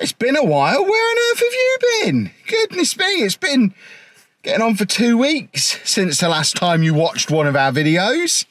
It's been a while. Where on earth have you been? Goodness me, it's been getting on for 2 weeks since the last time you watched one of our videos.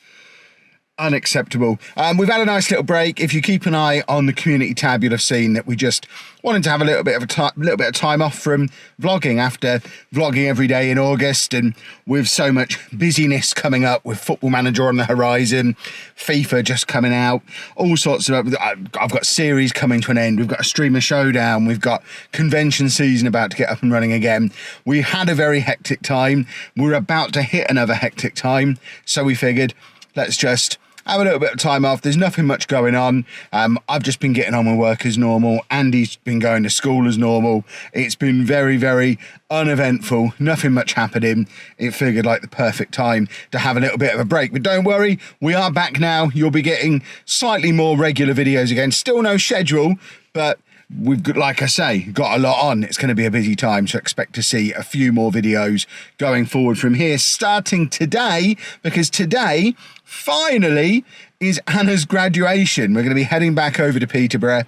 Unacceptable. We've had a nice little break. If you keep an eye on the community tab, you'll have seen that we just wanted to have a little bit of time off from vlogging after vlogging every day in August, and with so much busyness coming up with Football Manager on the horizon, FIFA just coming out, all sorts of. I've got series coming to an end. We've got a streamer showdown. We've got convention season about to get up and running again. We had a very hectic time. We're about to hit another hectic time, so we figured let's just have a little bit of time off. There's nothing much going on. I've just been getting on with work as normal. Andy's been going to school as normal. It's been very, very uneventful. Nothing much happening. It figured like the perfect time to have a little bit of a break. But don't worry, we are back now. You'll be getting slightly more regular videos again. Still no schedule, but we've got, like I say, got a lot on. It's going to be a busy time, so expect to see a few more videos going forward from here, starting today, because today finally is Anna's graduation. We're going to be heading back over to Peterborough.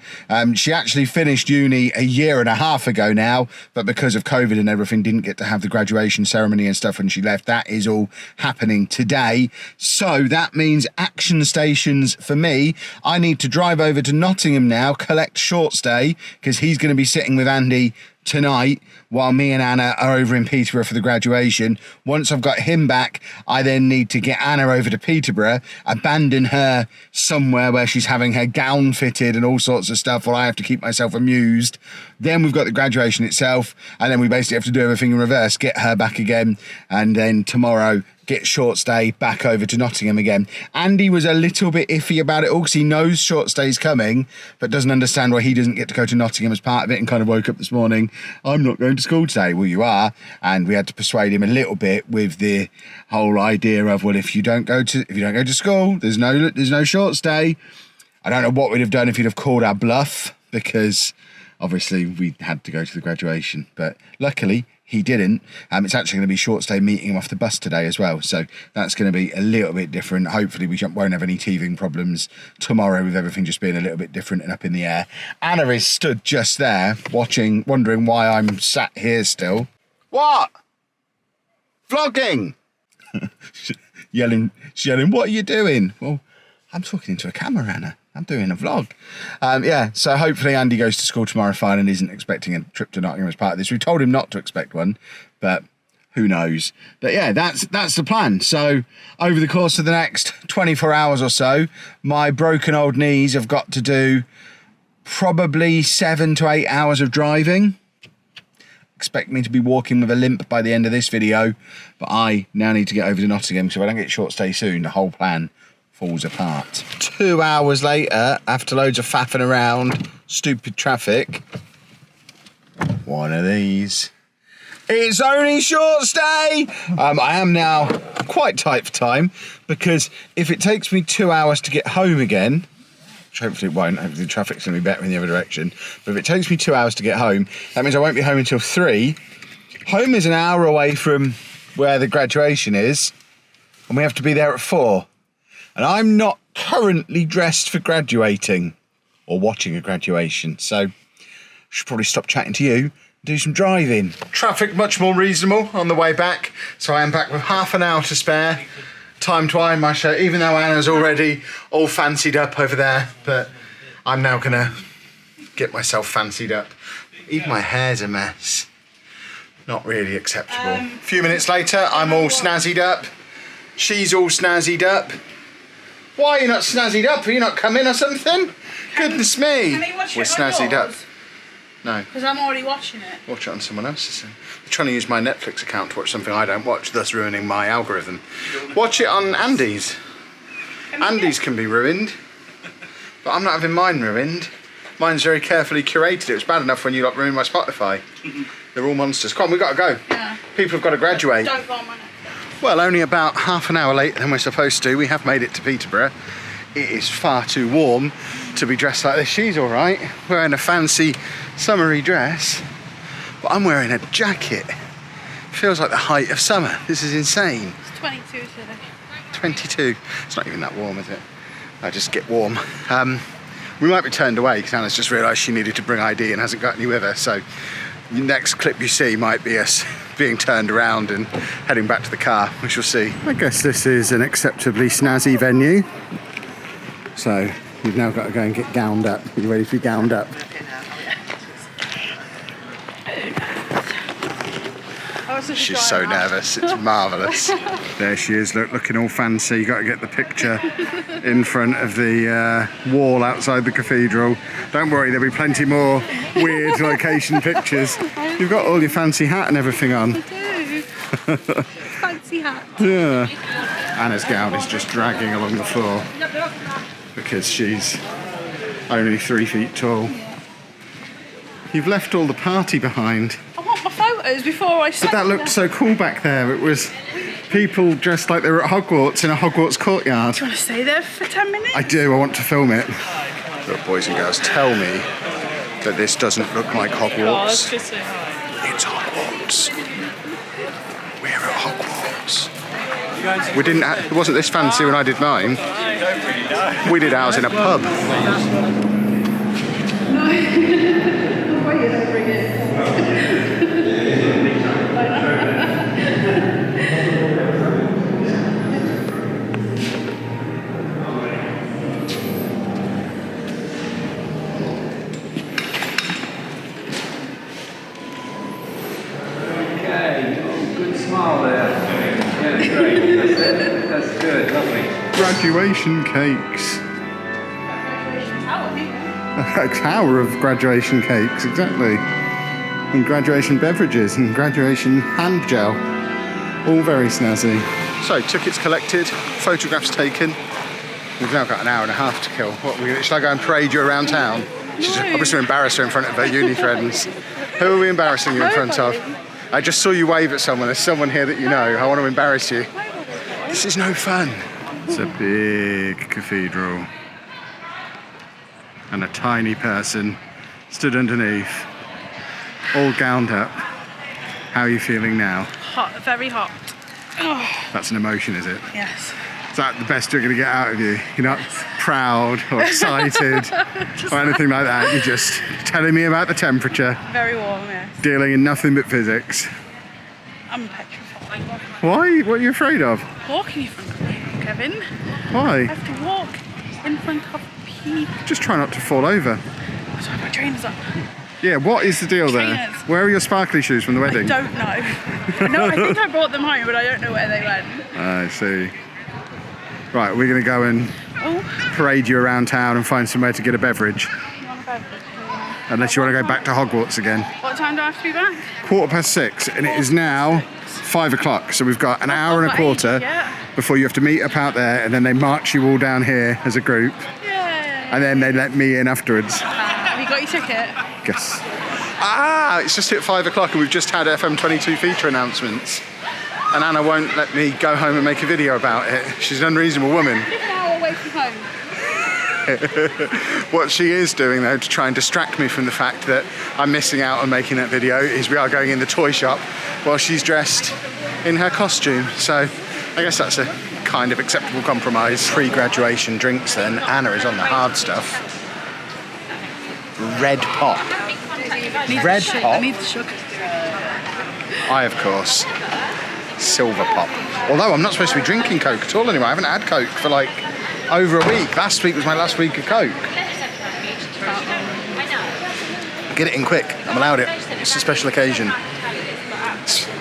She actually finished uni a year and a half ago now, but because of COVID and everything, didn't get to have the graduation ceremony and stuff when she left. That is all happening today. So that means action stations for me. I need to drive over to Nottingham now, collect short stay, because he's going to be sitting with Andy tonight while me and Anna are over in Peterborough for the graduation. Once I've got him back, I then need to get Anna over to Peterborough, abandon her somewhere where she's having her gown fitted and all sorts of stuff while I have to keep myself amused. Then we've got the graduation itself, and then we basically have to do everything in reverse, get her back again, and then tomorrow get short stay back over to Nottingham again. Andy was a little bit iffy about it all because he knows short stay's coming, but doesn't understand why he doesn't get to go to Nottingham as part of it, and kind of woke up this morning, I'm not going to school today. Well, you are. And we had to persuade him a little bit with the whole idea of, well, if you don't go to school, there's no short stay. I don't know what we'd have done if he'd have called our bluff, because obviously we had to go to the graduation, but luckily he didn't. It's actually going to be short stay meeting him off the bus today as well, so that's going to be a little bit different. Hopefully we won't have any teething problems tomorrow with everything just being a little bit different and up in the air. Anna is stood just there watching, wondering why I'm sat here still. What? Vlogging. She's yelling, what are you doing? Well, I'm talking into a camera, Anna. I'm doing a vlog. Yeah, so hopefully Andy goes to school tomorrow fine and isn't expecting a trip to Nottingham as part of this. We told him not to expect one, but who knows? But yeah, that's the plan. So over the course of the next 24 hours or so, my broken old knees have got to do probably 7 to 8 hours of driving. Expect me to be walking with a limp by the end of this video, but I now need to get over to Nottingham, so if I don't get short stay soon, the whole plan falls apart. 2 hours later, after loads of faffing around, stupid traffic, one of these. It's only short stay. I am now quite tight for time, because if it takes me 2 hours to get home again, which hopefully it won't, hopefully the traffic's going to be better in the other direction, but if it takes me 2 hours to get home, that means I won't be home until 3. Home is an hour away from where the graduation is, and we have to be there at 4. And I'm not currently dressed for graduating or watching a graduation, so I should probably stop chatting to you and do some driving. Traffic much more reasonable on the way back, so I am back with half an hour to spare. Time to iron my shirt, even though Anna's already all fancied up over there, but I'm now gonna get myself fancied up. Even my hair's a mess. Not really acceptable. A few minutes later, I'm all snazzied up. She's all snazzied up. Why are you not snazzied up? Are you not coming or something? Goodness me. We're snazzied up. No. Because I'm already watching it. Watch it on someone else's. They're trying to use my Netflix account to watch something I don't watch, thus ruining my algorithm. Watch it on Andy's. Andy's can be ruined, but I'm not having mine ruined. Mine's very carefully curated. It was bad enough when you like ruined my Spotify. They're all monsters. Come on, we've got to go. Yeah. People have got to graduate. Don't go on my Netflix. Well, only about half an hour later than we're supposed to. We have made it to Peterborough. It is far too warm to be dressed like this. She's all right, wearing a fancy summery dress, but I'm wearing a jacket. Feels like the height of summer. This is insane. It's 22 today. 22. It's not even that warm, is it? I just get warm. We might be turned away because Anna's just realised she needed to bring ID and hasn't got any with her. So the next clip you see might be us being turned around and heading back to the car. We shall see. I guess this is an acceptably snazzy venue. So you've now got to go and get gowned up. Are you ready to be gowned up? She's so nervous, it's marvellous. There she is, looking all fancy. You got to get the picture in front of the wall outside the cathedral. Don't worry, there'll be plenty more weird location pictures. You've got all your fancy hat and everything on. I do. Fancy hat. Yeah. Anna's gown is just dragging along the floor because she's only 3 feet tall. You've left all the party behind. I want my photos before I But that looked so cool back there. It was people dressed like they were at Hogwarts in a Hogwarts courtyard. Do you want to stay there for 10 minutes? I do, I want to film it. Look, boys and girls, tell me that this doesn't look like Hogwarts. It's Hogwarts. We're at Hogwarts. It wasn't this fancy when I did mine. We did ours in a pub. Good smile there. Yeah, great. That's it. That's good. Lovely. Graduation cakes. A tower of graduation cakes, exactly. And graduation beverages and graduation hand gel. All very snazzy. So, tickets collected, photographs taken. We've now got an hour and a half to kill. Shall I go and parade you around town? I'm just going to embarrass her in front of her uni friends. Who are we embarrassing you in front of? I just saw you wave at someone. There's someone here that you know. I want to embarrass you. This is no fun. It's a big cathedral. And a tiny person stood underneath, all gowned up. How are you feeling now? Hot, very hot. Oh. That's an emotion, is it? Yes. Is that the best you're going to get out of you? You're not proud or excited or anything like that. You're just telling me about the temperature. Very warm, yes. Dealing in nothing but physics. I'm petrified. Why? What are you afraid of? Walking in front of people, Kevin. Why? I have to walk in front of people. Just try not to fall over. Sorry, my trainers up. Yeah, what is the deal there? Trainers. Where are your sparkly shoes from the wedding? I don't know. No, I think I brought them home, but I don't know where they went. I see. Right, we're going to go and parade you around town and find somewhere to get a beverage. You want a beverage? Unless you want to go back to Hogwarts again. What time do I have to be back? 6:15, and it is now 5 o'clock. So we've got an hour and a quarter before you have to meet up out there, and then they march you all down here as a group. Yay. And then they let me in afterwards. Have you got your ticket? Yes. It's just hit 5 o'clock and we've just had FM22 feature announcements. And Anna won't let me go home and make a video about it. She's an unreasonable woman. Live an hour away from home. What she is doing, though, to try and distract me from the fact that I'm missing out on making that video, is we are going in the toy shop while she's dressed in her costume. So I guess that's a kind of acceptable compromise. Pre-graduation drinks then. Anna is on the hard stuff. Red pop. Red pop? I need the sugar. I, of course, silver pop. Although I'm not supposed to be drinking Coke at all anymore. I haven't had Coke for like over a week. Last week was my last week of Coke. Get it in quick. I'm allowed it. It's a special occasion.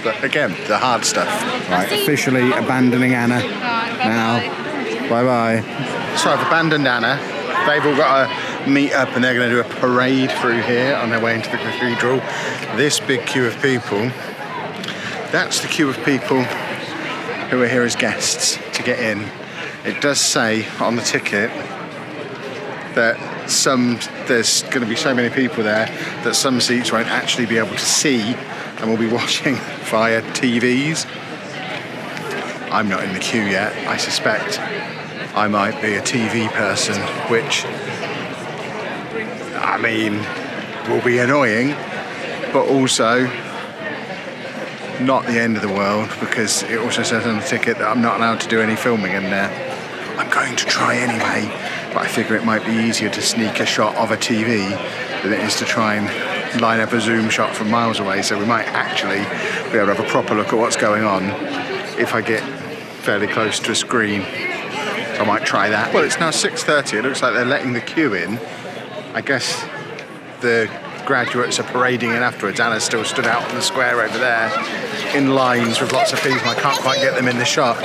But again, the hard stuff. Right, officially abandoning Anna. Now, bye-bye. So I've abandoned Anna. They've all got to meet up and they're going to do a parade through here on their way into the cathedral. This big queue of people, that's the queue of people who are here as guests to get in. It does say on the ticket that there's going to be so many people there that some seats won't actually be able to see and we'll be watching via TVs. I'm not in the queue yet. I suspect I might be a TV person, which, I mean, will be annoying, but also not the end of the world, because it also says on the ticket that I'm not allowed to do any filming in there. I'm going to try anyway, but I figure it might be easier to sneak a shot of a TV than it is to try and line up a zoom shot from miles away. So we might actually be able to have a proper look at what's going on if I get fairly close to a screen. So I might try that. Well, it's now 6:30. It looks like they're letting the queue in. I guess the graduates are parading in afterwards. Anna's still stood out on the square over there in lines with lots of people. I can't quite get them in the shot.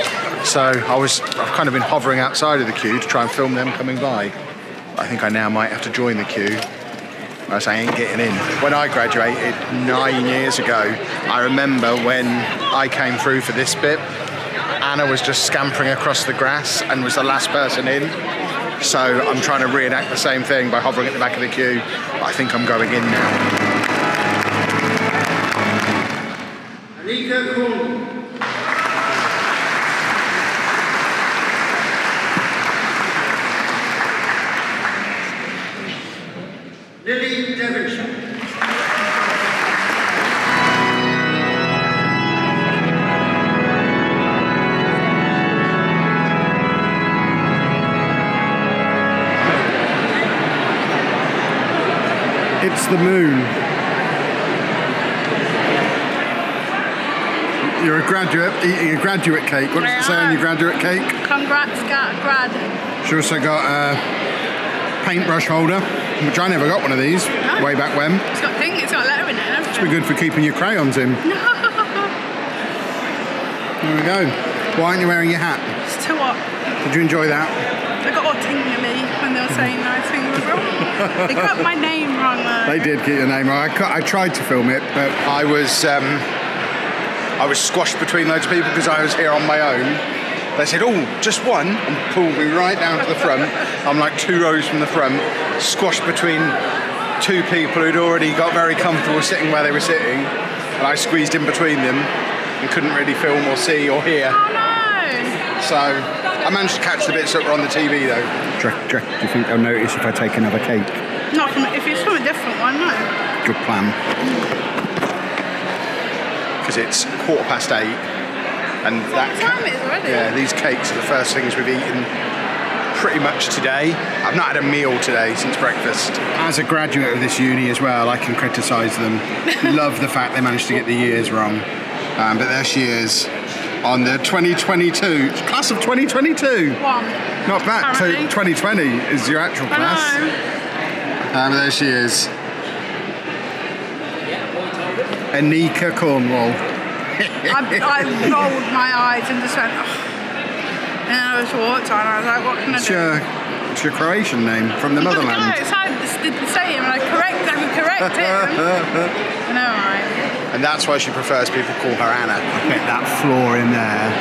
So I've kind of been hovering outside of the queue to try and film them coming by. I think I now might have to join the queue, as I ain't getting in. When I graduated 9 years ago, I remember when I came through for this bit, Anna was just scampering across the grass and was the last person in. So I'm trying to reenact the same thing by hovering at the back of the queue. I think I'm going in now. Anika Kuhn. Lily Devonshire. It's the moon. You're a graduate eating a graduate cake. What does it say on your graduate cake? Congrats, grad. She also got a paintbrush holder, which I never got one of these way back when. It's got pink, it's got lettering in it. It's be good for keeping your crayons in. There we go. Why aren't you wearing your hat? It's too hot. Did you enjoy that? I got all tingly when they were saying nice things wrong. They got my name wrong though. They did get your name wrong. I tried to film it, but I was squashed between loads of people because I was here on my own. They said, "Oh, just one," and pulled me right down to the front. I'm like 2 rows from the front, squashed between 2 people who'd already got very comfortable sitting where they were sitting, and I squeezed in between them and couldn't really film or see or hear. Oh no! So I managed to catch the bits that were on the TV though. Do you think they'll notice if I take another cake? Not from, if it's from a different one, no. Good plan. Because it's 8:15. And What time it is already? Yeah, these cakes are the first things we've eaten pretty much today. I've not had a meal today since breakfast. As a graduate of this uni as well, I can criticise them. Love the fact they managed to get the years wrong. But there she is on the 2022, class of 2022. One. Not bad. So Apparently. 2020 is your actual class. I know. And there she is. Anika Cornwall. I rolled my eyes and just went, oh. And I was walked on, I was like, what can I do? It's your Croatian name from the motherland. No, it's how I did the same, and I correct him. No, right. And that's why she prefers people call her Anna. I bet that floor in there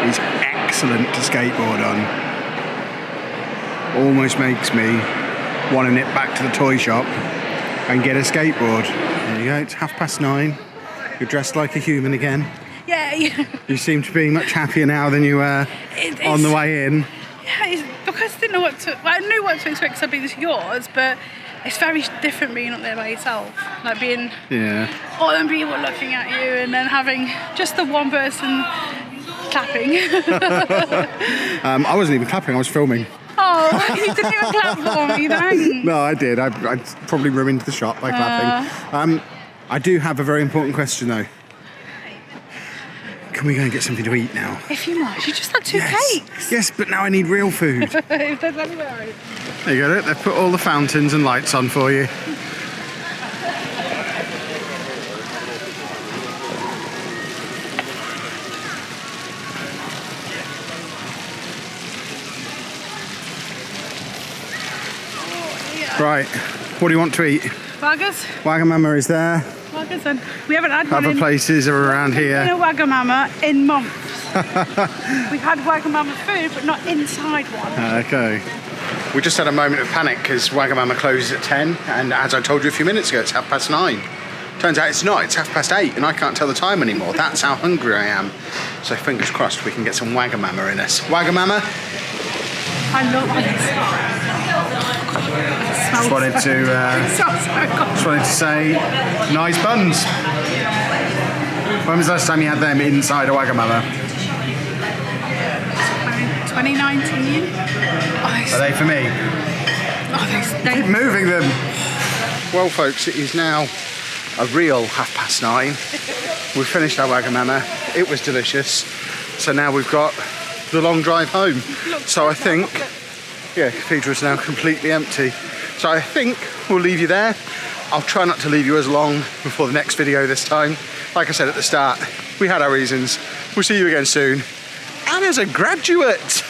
is excellent to skateboard on. Almost makes me want to nip back to the toy shop and get a skateboard. There you go, it's 9:30. You're dressed like a human again. Yeah. You seem to be much happier now than you were on the way in. Yeah, it's because I didn't know what to. Well, I knew what to expect because I've been to yours, but it's very different being up there by yourself. Like being all them people looking at you, and then having just the one person clapping. I wasn't even clapping, I was filming. Oh, you didn't even clap for me, thanks. No, I did. I probably ruined the shot by clapping. I do have a very important question though. Can we go and get something to eat now? If you must, you just had 2 cakes. Yes, but now I need real food. If there's anywhere. There you go, they've put all the fountains and lights on for you. Right, what do you want to eat? Waggers? Wagamama is there. Waggers, and we haven't had one Other in places are around here. a Wagamama in months. We've had Wagamama food, but not inside one. Okay. We just had a moment of panic because Wagamama closes at 10, and as I told you a few minutes ago, it's 9:30. Turns out it's not, it's 8:30, and I can't tell the time anymore. That's how hungry I am. So fingers crossed we can get some Wagamama in us. Wagamama? I love it. Just wanted to say, nice buns. When was the last time you had them inside a Wagamama? 2019. Are they for me? They Keep moving them. Well, folks, it is now a real 9:30. We've finished our Wagamama. It was delicious. So now we've got the long drive home. So I think, yeah, Cathedral's now completely empty. So I think we'll leave you there. I'll try not to leave you as long before the next video this time. Like I said at the start, we had our reasons. We'll see you again soon. And as a graduate.